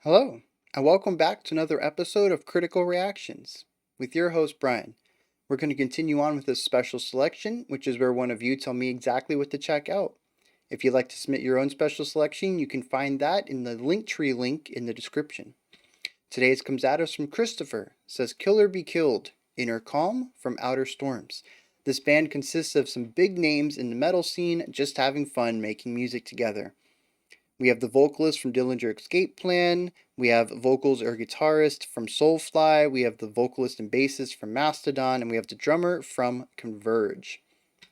Hello, and welcome back to another episode of Critical Reactions with your host, Bryan. We're going to continue on with this special selection, which is where one of you tell me exactly what to check out. If you'd like to submit your own special selection, you can find that in the Linktree link in the description. Today's comes at us from Christopher. It says, Killer Be Killed, Inner Calm from Outer Storms. This band consists of some big names in the metal scene just having fun making music together. We have the vocalist from Dillinger Escape Plan. We have vocals or guitarist from Soulfly. We have the vocalist and bassist from Mastodon, and we have the drummer from Converge.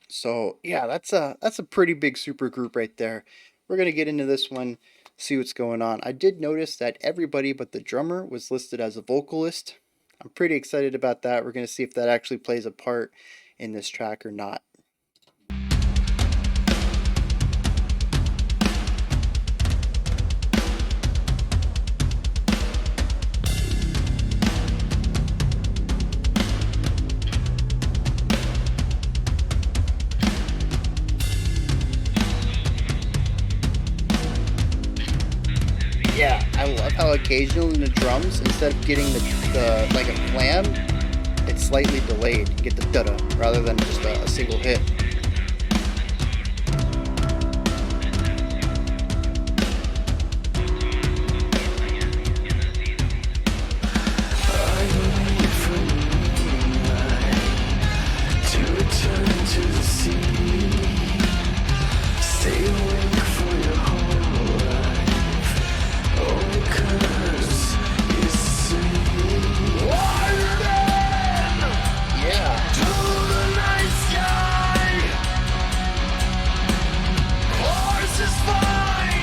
So yeah, that's a pretty big super group right there. We're gonna get into this one, see what's going on. I did notice that everybody but the drummer was listed as a vocalist. I'm pretty excited about that. We're gonna see if that actually plays a part in this track or not. Yeah, I love how occasionally in the drums, instead of getting the like a flam, it's slightly delayed. You get the da-da rather than just a single hit.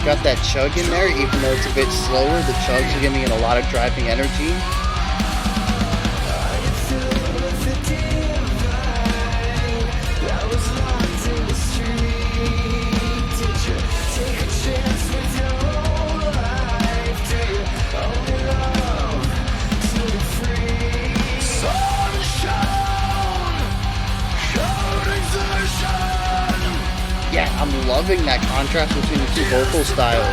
Got that chug in there, even though it's a bit slower. The chugs are giving it a lot of driving energy. Yeah, I'm loving that contrast between the two vocal styles.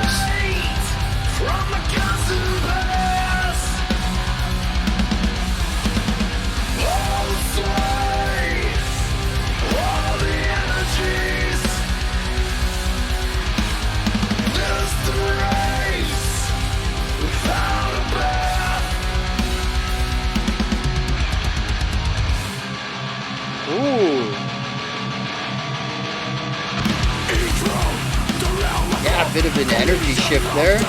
Ooh. Yeah, a bit of an energy shift there.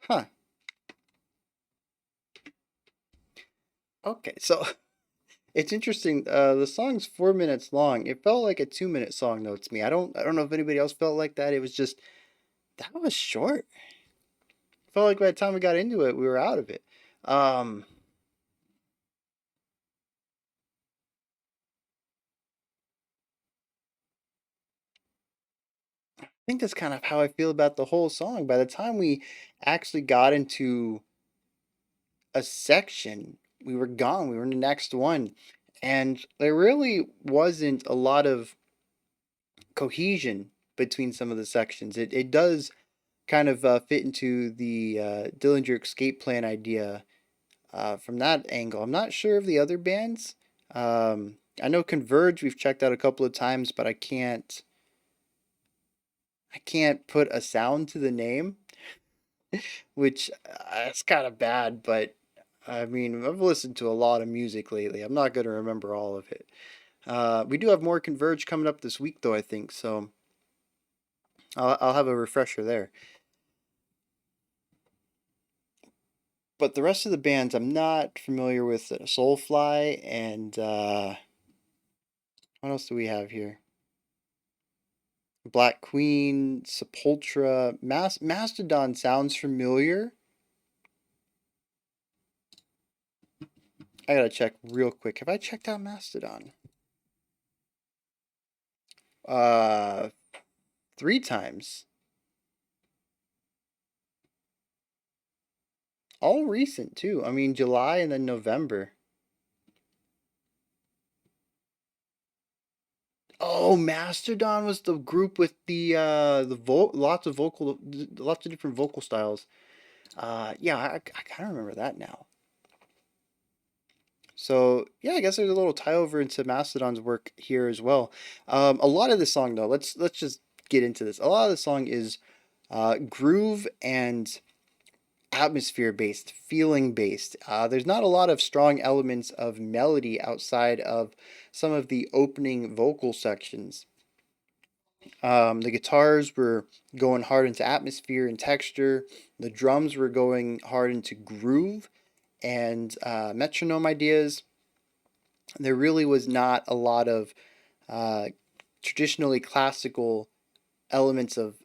Huh. Okay, so it's interesting. The song's 4 minutes long. It felt like a 2 minute song though to me. I don't know if anybody else felt like that. It was just that was short. Felt like by the time we got into it, we were out of it. Um, I think that's kind of how I feel about the whole song. By the time we actually got into a section, we were gone. We were in the next one. And there really wasn't a lot of cohesion between some of the sections. It does kind of fit into the Dillinger escape plan idea from that angle. I'm not sure of the other bands. I know Converge we've checked out a couple of times, but I can't put a sound to the name, which it's kind of bad, but I mean, I've listened to a lot of music lately. I'm not going to remember all of it. We do have more Converge coming up this week, though, I think, so I'll have a refresher there. But the rest of the bands I'm not familiar with. Soulfly and what else do we have here? Black Queen, Sepultura, Mastodon sounds familiar. I gotta check real quick. Have I checked out Mastodon? Uh, 3 times. All recent too. I mean, July and then November. Oh, Mastodon was the group with lots of different vocal styles. Yeah, I kind of remember that now. So yeah, I guess there's a little tie over into Mastodon's work here as well. A lot of the song though, let's just get into this. A lot of the song is groove and atmosphere based, feeling based. There's not a lot of strong elements of melody outside of some of the opening vocal sections. The guitars were going hard into atmosphere and texture. The drums were going hard into groove and metronome ideas. There really was not a lot of uh, traditionally classical elements of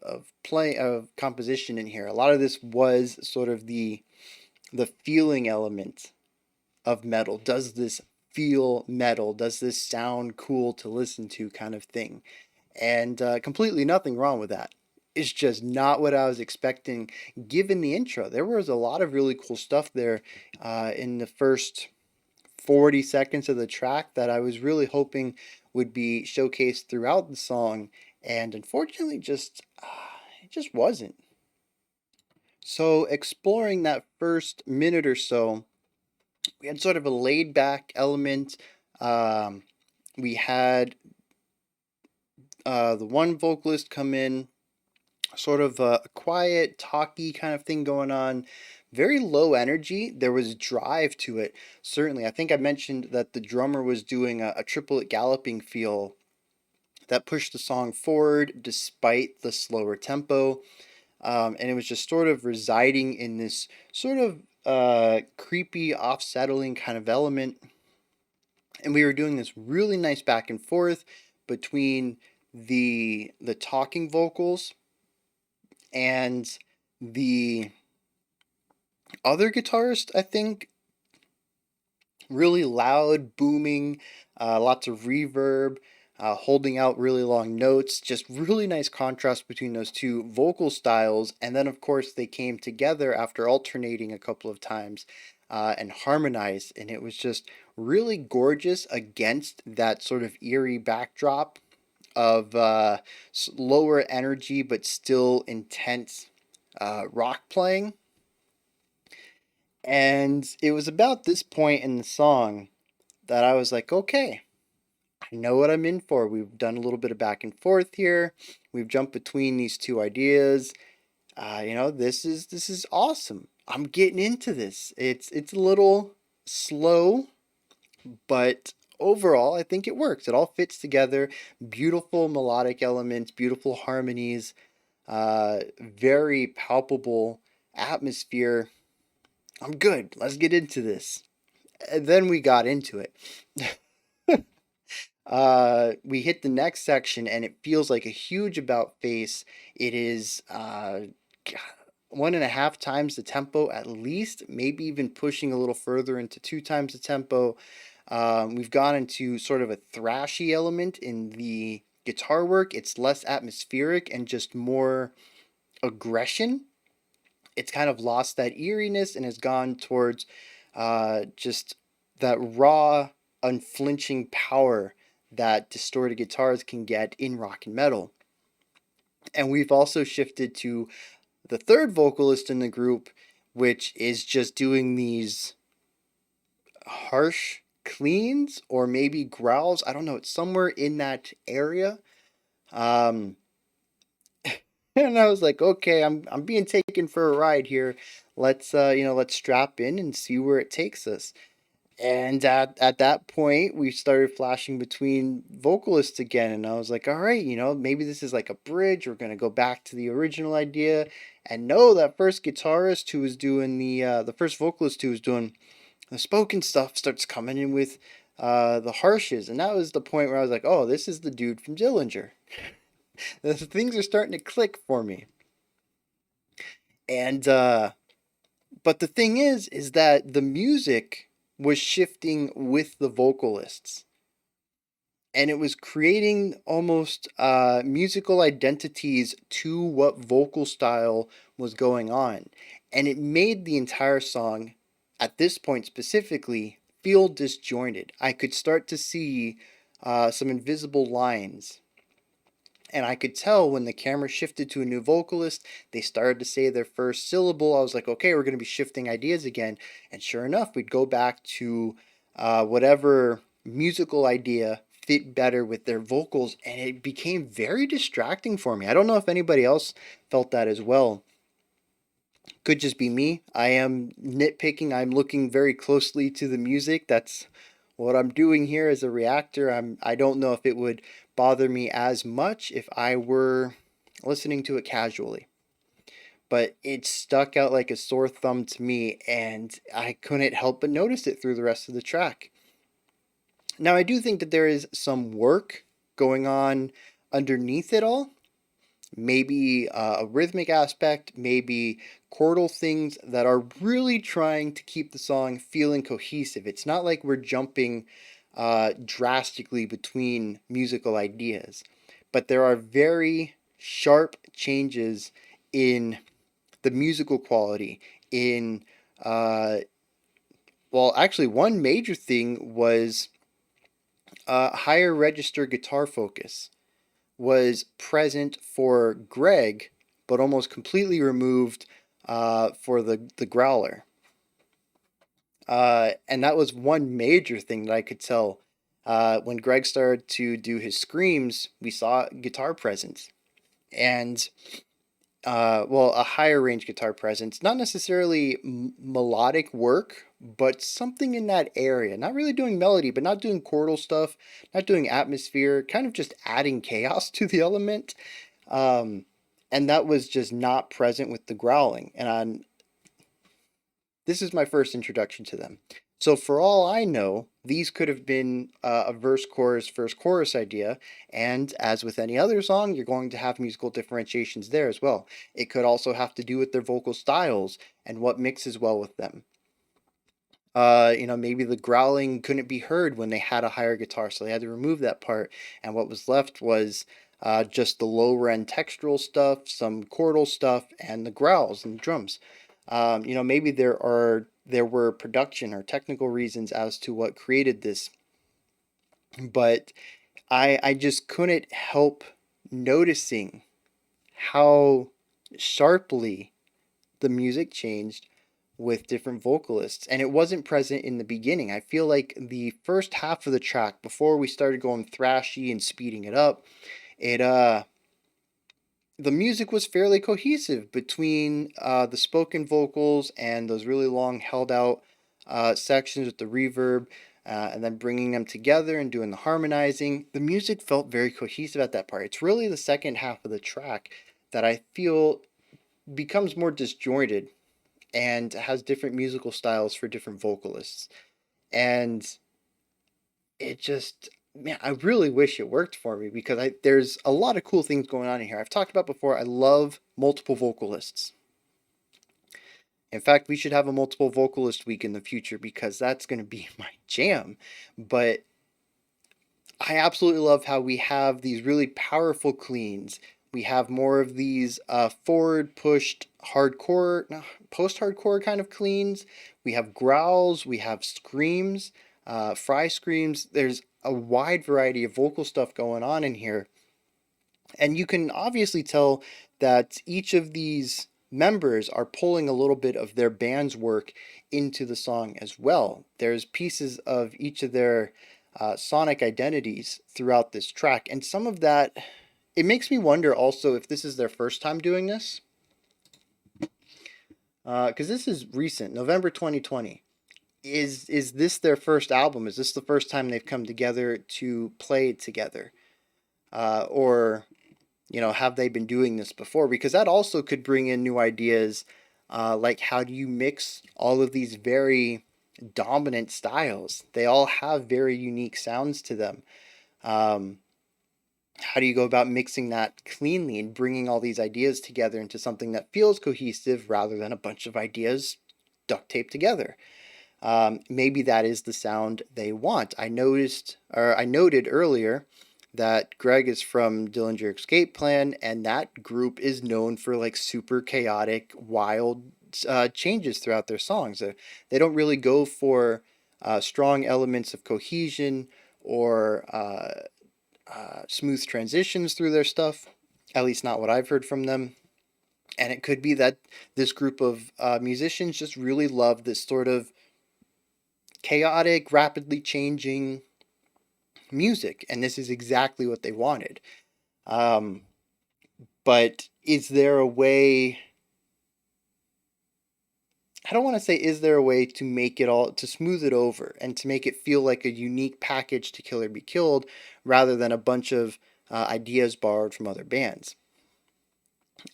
play of composition in here. A lot of this was sort of the feeling element of metal. Does this feel metal? Does this sound cool to listen to, kind of thing? And completely nothing wrong with that. It's just not what I was expecting given the intro. There was a lot of really cool stuff there in the first 40 seconds of the track that I was really hoping would be showcased throughout the song, and unfortunately, it just wasn't. So, exploring that first minute or so, we had sort of a laid back element. Um, we had the one vocalist come in, sort of a quiet, talky kind of thing going on. Very low energy. There was drive to it. Certainly, I think I mentioned that the drummer was doing a triplet galloping feel that pushed the song forward despite the slower tempo. And it was just sort of residing in this sort of creepy, off-settling kind of element. And we were doing this really nice back and forth between the talking vocals and the other guitarist, I think, really loud, booming, lots of reverb, holding out really long notes. Just really nice contrast between those two vocal styles. And then, of course, they came together after alternating a couple of times and harmonized. And it was just really gorgeous against that sort of eerie backdrop of lower energy but still intense rock playing. And it was about this point in the song that I was like, okay, I know what I'm in for. We've done a little bit of back and forth here. We've jumped between these two ideas. This is awesome. I'm getting into this. It's a little slow, but overall, I think it works. It all fits together. Beautiful melodic elements, beautiful harmonies, very palpable atmosphere. I'm good. Let's get into this. And then we got into it. We hit the next section and it feels like a huge about face. It is 1.5 times the tempo at least, maybe even pushing a little further into 2 times the tempo. We've gone into sort of a thrashy element in the guitar work. It's less atmospheric and just more aggression. It's kind of lost that eeriness and has gone towards just that raw, unflinching power that distorted guitars can get in rock and metal. And we've also shifted to the third vocalist in the group, which is just doing these harsh cleans or maybe growls. I don't know. It's somewhere in that area. Um, and I was like, okay, I'm being taken for a ride here. Let's strap in and see where it takes us. And at that point, we started flashing between vocalists again, and I was like, all right, maybe this is like a bridge. We're gonna go back to the original idea. And no, that first guitarist who was doing the first vocalist who was doing the spoken stuff starts coming in with the harshes, and that was the point where I was like, oh, this is the dude from Dillinger. The things are starting to click for me. And but the thing is that the music was shifting with the vocalists. And it was creating almost musical identities to what vocal style was going on. And it made the entire song, at this point specifically, feel disjointed. I could start to see some invisible lines. And I could tell when the camera shifted to a new vocalist, they started to say their first syllable. I was like, okay, we're going to be shifting ideas again. And sure enough, we'd go back to whatever musical idea fit better with their vocals. And it became very distracting for me. I don't know if anybody else felt that as well. Could just be me. I am nitpicking. I'm looking very closely to the music. That's what I'm doing here as a reactor. I don't know if it would bother me as much if I were listening to it casually. But it stuck out like a sore thumb to me, and I couldn't help but notice it through the rest of the track. Now, I do think that there is some work going on underneath it all. Maybe a rhythmic aspect, maybe chordal things that are really trying to keep the song feeling cohesive. It's not like we're jumping drastically between musical ideas, but there are very sharp changes in the musical quality. Actually, one major thing was higher register guitar focus was present for Greg, but almost completely removed for the growler. And that was one major thing that I could tell. When Greg started to do his screams, we saw guitar presence. And, a higher range guitar presence. Not necessarily melodic work, but something in that area. Not really doing melody, but not doing chordal stuff, not doing atmosphere, kind of just adding chaos to the element. Um, and that was just not present with the growling. And this is my first introduction to them. So for all I know, these could have been a verse chorus idea, and as with any other song, you're going to have musical differentiations there as well. It could also have to do with their vocal styles and what mixes well with them. Maybe the growling couldn't be heard when they had a higher guitar, so they had to remove that part, and what was left was just the lower end textural stuff, some chordal stuff, and the growls and the drums. Maybe there were production or technical reasons as to what created this, but I just couldn't help noticing how sharply the music changed with different vocalists, and it wasn't present in the beginning. I feel like the first half of the track, before we started going thrashy and speeding it up, it the music was fairly cohesive between the spoken vocals and those really long held out sections with the reverb, and then bringing them together and doing the harmonizing. The music felt very cohesive at that part. It's really the second half of the track that I feel becomes more disjointed. and has different musical styles for different vocalists. And it just, man, I really wish it worked for me because there's a lot of cool things going on in here. I've talked about before, I love multiple vocalists. In fact, we should have a multiple vocalist week in the future because that's going to be my jam. But I absolutely love how we have these really powerful cleans. We have more of these forward pushed hardcore, no, post hardcore kind of cleans. We have growls, we have screams, fry screams. There's a wide variety of vocal stuff going on in here. And you can obviously tell that each of these members are pulling a little bit of their band's work into the song as well. There's pieces of each of their sonic identities throughout this track. And some of that, it makes me wonder also if this is their first time doing this. Because this is recent, November 2020. Is this their first album? Is this the first time they've come together to play together? Or have they been doing this before? Because that also could bring in new ideas, like how do you mix all of these very dominant styles? They all have very unique sounds to them. How do you go about mixing that cleanly and bringing all these ideas together into something that feels cohesive rather than a bunch of ideas duct taped together? Maybe that is the sound they want. I noted earlier that Greg is from Dillinger Escape Plan, and that group is known for like super chaotic, wild changes throughout their songs. They don't really go for strong elements of cohesion or smooth transitions through their stuff, at least not what I've heard from them. And it could be that this group of musicians just really love this sort of chaotic, rapidly changing music, and this is exactly what they wanted. But is there a way? I don't want to say is there a way to make it all to smooth it over and to make it feel like a unique package to Kill or Be Killed rather than a bunch of ideas borrowed from other bands.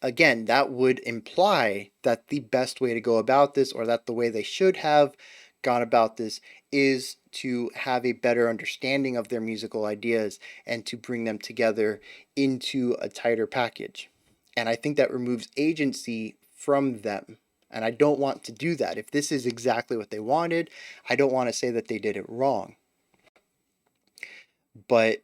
Again, that would imply that the best way to go about this, or that the way they should have gone about this, is to have a better understanding of their musical ideas and to bring them together into a tighter package. And I think that removes agency from them. And I don't want to do that. If this is exactly what they wanted, I don't want to say that they did it wrong. But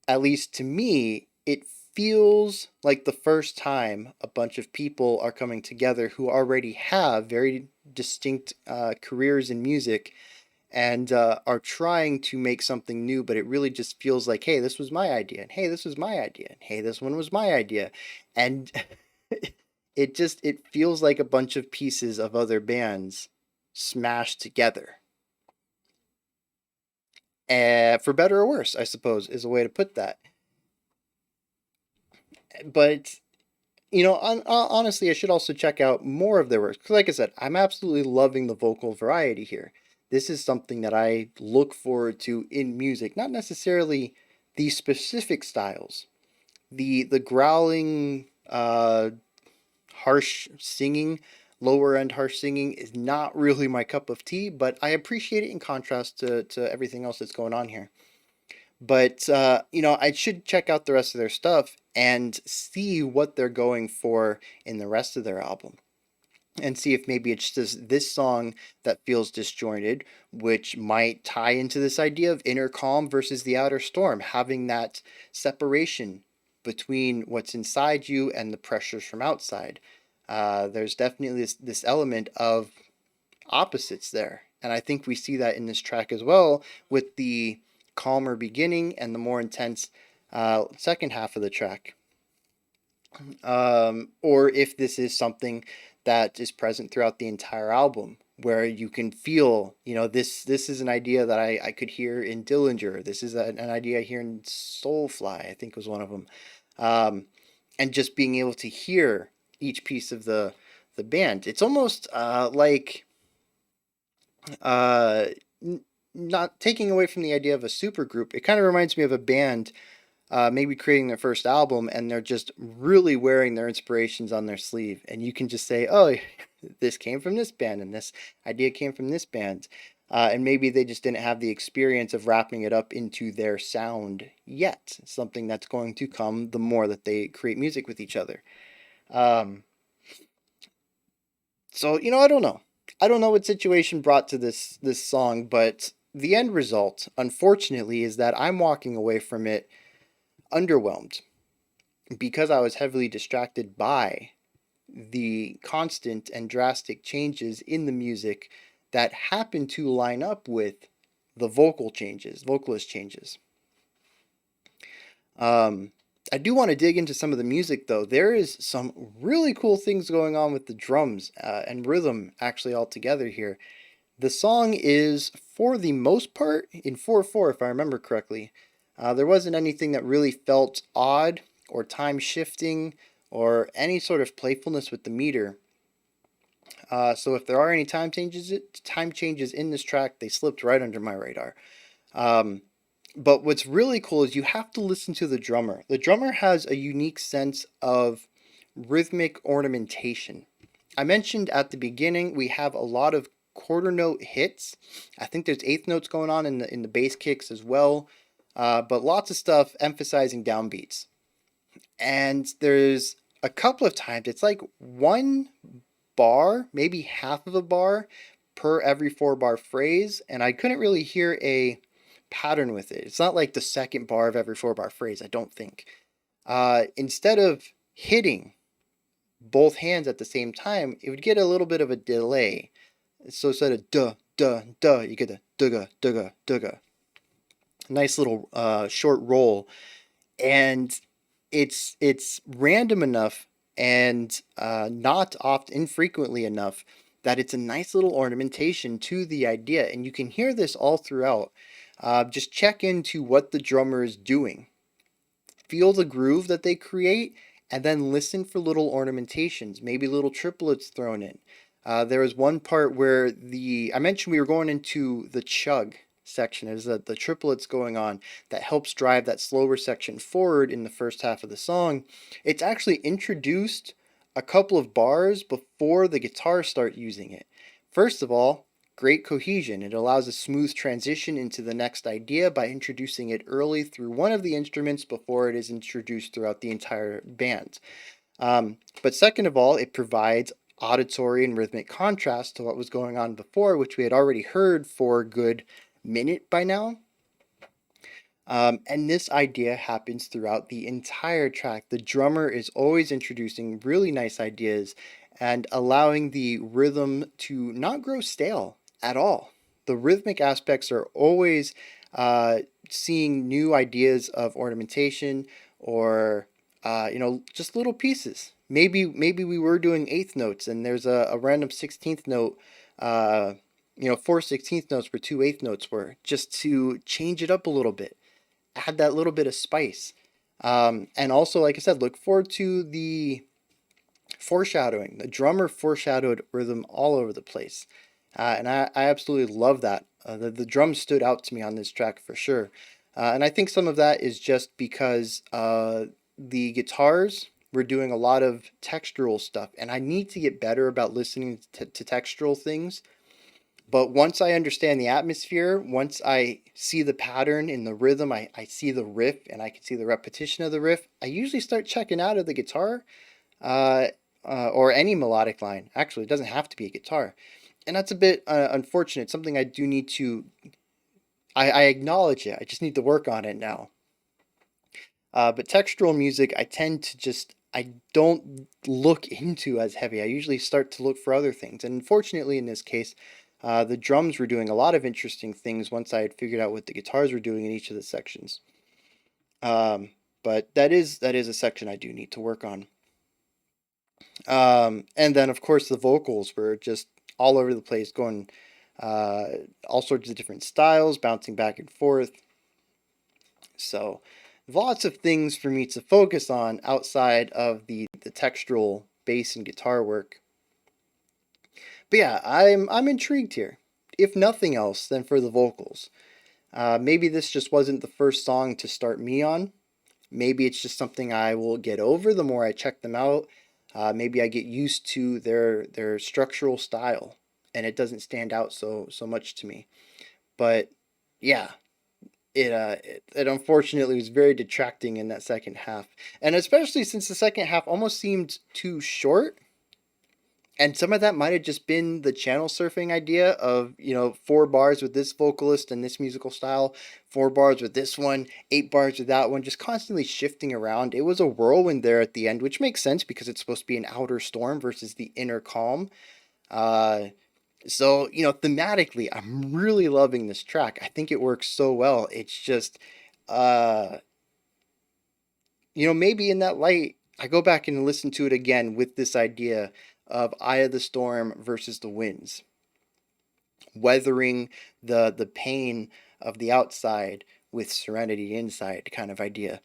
at least to me, it feels like the first time a bunch of people are coming together who already have very distinct careers in music and are trying to make something new, but it really just feels like, hey, this was my idea, and hey, this was my idea, and hey, this one was my idea. And it feels like a bunch of pieces of other bands smashed together. For better or worse, I suppose, is a way to put that. But honestly, I should also check out more of their work. Because, like I said, I'm absolutely loving the vocal variety here. This is something that I look forward to in music, not necessarily the specific styles. The growling, harsh singing, lower end harsh singing is not really my cup of tea, but I appreciate it in contrast to everything else that's going on here. But I should check out the rest of their stuff and see what they're going for in the rest of their album. And see if maybe it's just this song that feels disjointed, which might tie into this idea of inner calm versus the outer storm, having that separation between what's inside you and the pressures from outside. There's definitely this element of opposites there. And I think we see that in this track as well, with the calmer beginning and the more intense second half of the track. Or if this is something that is present throughout the entire album, where you can feel, this is an idea that I could hear in Dillinger. This is an idea here in Soulfly, I think was one of them. And just being able to hear each piece of the band. It's almost like not taking away from the idea of a supergroup. It kind of reminds me of a band maybe creating their first album, and they're just really wearing their inspirations on their sleeve, and you can just say, oh, this came from this band and this idea came from this band. And maybe they just didn't have the experience of wrapping it up into their sound yet. Something that's going to come the more that they create music with each other. Um, so I don't know. I don't know what situation brought to this song, but the end result, unfortunately, is that I'm walking away from it underwhelmed because I was heavily distracted by the constant and drastic changes in the music that happen to line up with the vocalist changes. I do want to dig into some of the music though. There is some really cool things going on with the drums and rhythm actually all together here. The song is, for the most part, in 4/4, if I remember correctly. There wasn't anything that really felt odd or time shifting or any sort of playfulness with the meter. So if there are any time changes in this track, they slipped right under my radar. But what's really cool is you have to listen to the drummer. The drummer has a unique sense of rhythmic ornamentation. I mentioned at the beginning we have a lot of quarter note hits. I think there's eighth notes going on in the bass kicks as well, but lots of stuff emphasizing downbeats. And there's a couple of times it's like one bar, maybe half of a bar per every 4-bar phrase, and I couldn't really hear a pattern with it. It's not like the second bar of every 4-bar phrase, I don't think. Instead of hitting both hands at the same time, it would get a little bit of a delay. So instead of duh, duh, duh, you get a dugga, dugga, dugga. Nice little short roll. And it's random enough and not oft infrequently enough that it's a nice little ornamentation to the idea, and you can hear this all throughout. Just check into what the drummer is doing, feel the groove that they create, and then listen for little ornamentations, maybe little triplets thrown in. There was one part where I mentioned we were going into the chug section. There's the triplets going on that helps drive that slower section forward in the first half of the song. It's actually introduced a couple of bars before the guitar start using it. First of all, great cohesion. It allows a smooth transition into the next idea by introducing it early through one of the instruments before it is introduced throughout the entire band. But second of all, it provides auditory and rhythmic contrast to what was going on before, which we had already heard for a good minute by now. And this idea happens throughout the entire track. The drummer is always introducing really nice ideas and allowing the rhythm to not grow stale at all. The rhythmic aspects are always seeing new ideas of ornamentation or just little pieces. Maybe we were doing eighth notes and there's a random 16th note, 4 16th notes where 2 eighth notes were, just to change it up a little bit, add that little bit of spice. And also, like I said, look forward to the foreshadowing. The drummer foreshadowed rhythm all over the place. And I absolutely love that. The drums stood out to me on this track for sure. And I think some of that is just because the guitars were doing a lot of textural stuff. And I need to get better about listening to textural things. But once I understand the atmosphere, once I see the pattern in the rhythm, I see the riff and I can see the repetition of the riff, I usually start checking out of the guitar or any melodic line. Actually, it doesn't have to be a guitar. And that's a bit unfortunate. Something I do need to. I acknowledge it. I just need to work on it now. But textural music, I don't look into as heavy. I usually start to look for other things. And unfortunately, in this case, the drums were doing a lot of interesting things once I had figured out what the guitars were doing in each of the sections. But that is a section I do need to work on. And then, of course, the vocals were just all over the place, going all sorts of different styles, bouncing back and forth. So lots of things for me to focus on outside of the textural bass and guitar work. But yeah, I'm intrigued here. If nothing else, then for the vocals. Maybe this just wasn't the first song to start me on. Maybe it's just something I will get over the more I check them out. Maybe I get used to their structural style, and it doesn't stand out so much to me. But yeah, it unfortunately was very detracting in that second half, and especially since the second half almost seemed too short. And some of that might have just been the channel surfing idea of, 4 bars with this vocalist and this musical style, 4 bars with this one, 8 bars with that one, just constantly shifting around. It was a whirlwind there at the end, which makes sense because it's supposed to be an outer storm versus the inner calm. Uh, so, thematically, I'm really loving this track. I think it works so well. It's just, uh, maybe in that light, I go back and listen to it again with this idea of Eye of the Storm versus the Winds, weathering the pain of the outside with serenity inside kind of idea.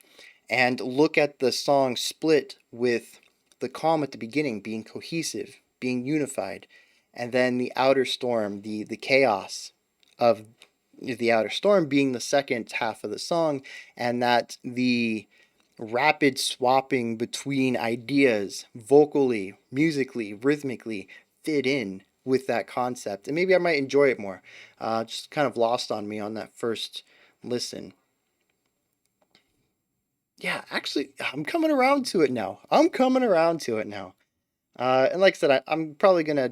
And look at the song split with the calm at the beginning being cohesive, being unified, and then the outer storm, the chaos of the outer storm being the second half of the song, and that the rapid swapping between ideas vocally, musically, rhythmically fit in with that concept. And maybe I might enjoy it more. Just kind of lost on me on that first listen. Yeah, actually, I'm coming around to it now. And like I said, I'm probably gonna.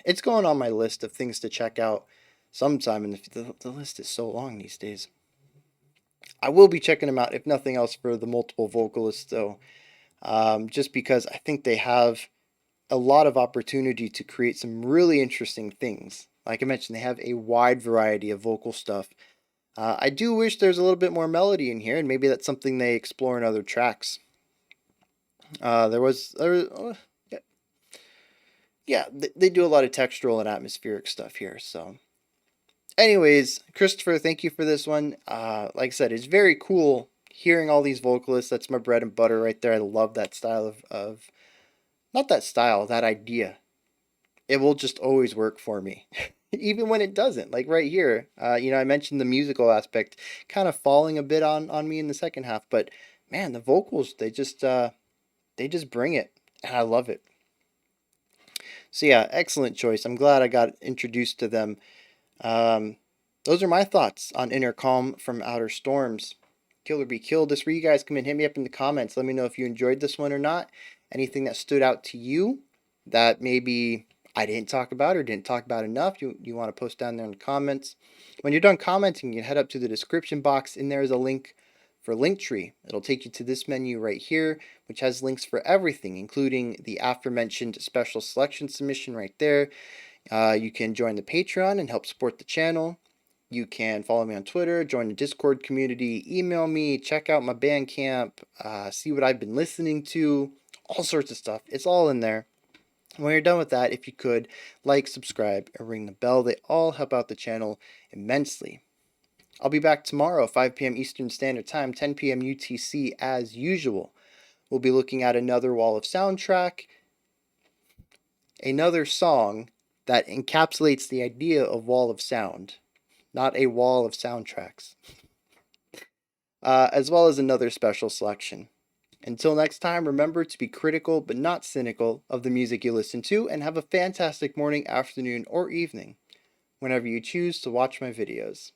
It's going on my list of things to check out sometime. And the list is so long these days. I will be checking them out if nothing else for the multiple vocalists, though, just because I think they have a lot of opportunity to create some really interesting things. Like I mentioned, they have a wide variety of vocal stuff. I do wish there's a little bit more melody in here, and maybe that's something they explore in other tracks. Yeah, yeah, they do a lot of textural and atmospheric stuff here. So, anyways, Christopher, thank you for this one. Like I said, it's very cool hearing all these vocalists. That's my bread and butter right there. I love that style of not that style, that idea. It will just always work for me. Even when it doesn't, like right here, I mentioned the musical aspect kind of falling a bit on me in the second half, but man, the vocals they just bring it, and I love it. So yeah, excellent choice. I'm glad I got introduced to them. Um, those are my thoughts on Inner Calm from Outer Storms. Kill or Be Killed. This where you guys come and hit me up in the comments. Let me know if you enjoyed this one or not. Anything that stood out to you that maybe I didn't talk about or didn't talk about enough, you want to post down there in the comments. When you're done commenting, you can head up to the description box, and there is a link for Linktree. It'll take you to this menu right here, which has links for everything, including the aforementioned special selection submission right there. You can join the Patreon and help support the channel. You can follow me on Twitter, join the Discord community, email me, check out my Bandcamp, see what I've been listening to, all sorts of stuff. It's all in there. When you're done with that, if you could, like, subscribe, and ring the bell. They all help out the channel immensely. I'll be back tomorrow, 5 p.m. Eastern Standard Time, 10 p.m. UTC as usual. We'll be looking at another Wall of Soundtrack, another song that encapsulates the idea of Wall of Sound, not a wall of soundtracks, as well as another special selection. Until next time, remember to be critical but not cynical of the music you listen to, and have a fantastic morning, afternoon, or evening whenever you choose to watch my videos.